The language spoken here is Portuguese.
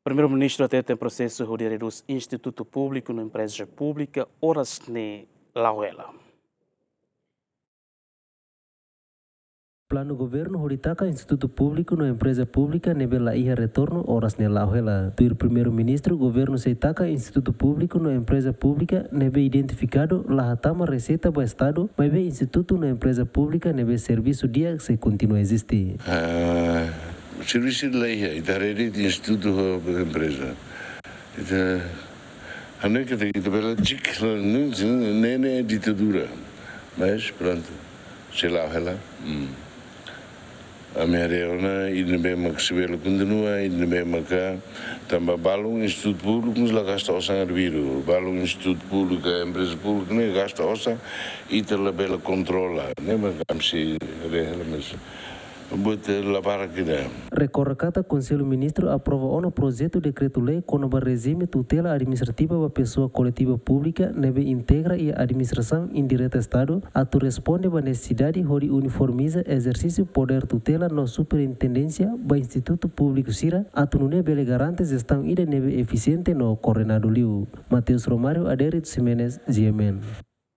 Primeiru-Ministru hatete prosesu hodi reduz Institutu Publiku no Empreza Publika, oras ne hela. Plano governo horitaka Institutu Publiku no Empreza Publika nebe la iha retorno oras ne hela. Tuir Primeiru-Ministru governo seitaka Institutu Publiku no Empresa Publika nebe identificado la hatama receita do Estado, mas be Institutu no Empresa Publika nebe serviço dia se continua existir. Serviço de lei, da rede do Instituto Empresa. A não que tem que trabalhar nem é ditadura, mas pronto, sei lá, hela. A minha reunião ainda bem que se vê continua, ainda bem que também balão Instituto Público nos lá gasta ossa arbiro, balão Instituto Público, Empresa Pública nem gasta ossa e te la bela controla, nem mais como se rehela mas Recorrecata Conselho Ministro aprova o projeto de decreto-lei com o regime tutela administrativa da pessoa coletiva pública neve integra e administração indireta Estado atu responde à necessidade de uniformiza exercício poder tutela no superintendência do Instituto Publiku Sira atu no nebe garante gestão ida neve eficiente no coordenado liu. Mateus Romário Adérito Ximenes, GMN.